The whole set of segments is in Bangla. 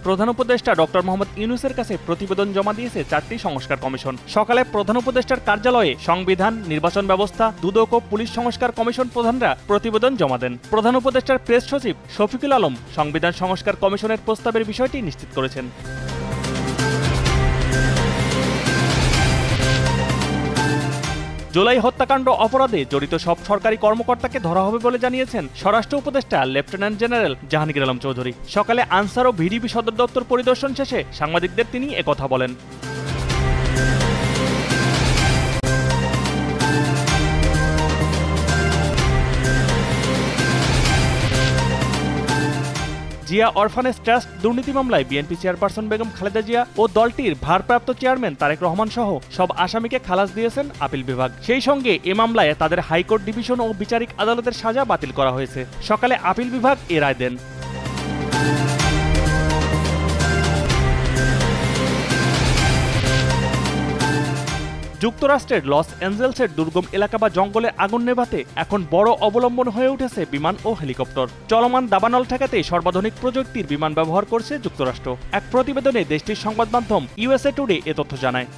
প্রধান উপদেষ্টা ডক্টর মোহাম্মদ ইউনূসের কাছে প্রতিবেদন জমা দিয়েছে 4টি সংস্কার কমিশন। সকালে প্রধান উপদেষ্টার কার্যালয়ে সংবিধান, নির্বাচন ব্যবস্থা, দুদক ও পুলিশ সংস্কার কমিশন প্রধানরা প্রতিবেদন জমা দেন। প্রধান উপদেষ্টার প্রেস সচিব শফিকুল আলম সংবিধান সংস্কার কমিশনের প্রস্তাবের বিষয়টি নিশ্চিত করেছেন। জুলাই হত্যাকাণ্ড অপরাধে জড়িত সব সরকারি কর্মকর্তাকে ধরা হবে বলে জানিয়েছেন স্বরাষ্ট্র উপদেষ্টা লেফটেন্যান্ট জেনারেল জাহাঙ্গীর আলম চৌধুরী। সকালে আনসার ও ভিডিপি সদর দপ্তর পরিদর্শন শেষে সাংবাদিকদের তিনি একথা বলেন। জিয়া অরফানেজ ট্রাস্ট দুর্নীতি মামলায় বিএনপি চেয়ারপারসন বেগম খালেদা জিয়া ও দলটির ভারপ্রাপ্ত চেয়ারম্যান তারেক রহমান সহ সব আসামিকে খালাস দিয়েছেন আপিল বিভাগ। সেই সঙ্গে এ মামলায় তাদের হাইকোর্ট ডিভিশন ও বিচারিক আদালতের সাজা বাতিল করা হয়েছে। সকালে আপিল বিভাগ এ রায় দেন। যুক্তরাষ্ট্রের লস অ্যাঞ্জেলসের দুর্গম এলাকা বা জঙ্গলে আগুন নেভাতে এখন বড় অবলম্বন হয়ে উঠেছে বিমান ও হেলিকপ্টার। চলমান দাবানল ঠেকাতে সর্বাধুনিক প্রযুক্তির বিমান ব্যবহার করছে যুক্তরাষ্ট্র। এক প্রতিবেদনে দেশটির সংবাদ মাধ্যম ইউএসএ টুডে এ তথ্য জানায়।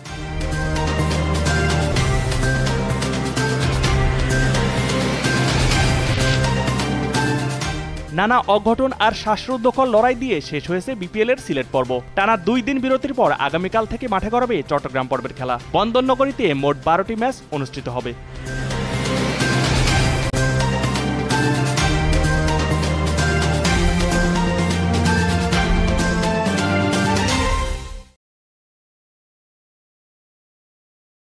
নানা অঘটন আর শ্বাসরুদ্ধকর লড়াই দিয়ে শেষ হয়েছে বিপিএল এর সিলেট পর্ব। টানা 2 দিন বিরতির পর আগামীকাল থেকে মাঠে গড়াবে চট্টগ্রাম পর্বের খেলা। বন্দর নগরীতে মোট 12টি ম্যাচ অনুষ্ঠিত হবে।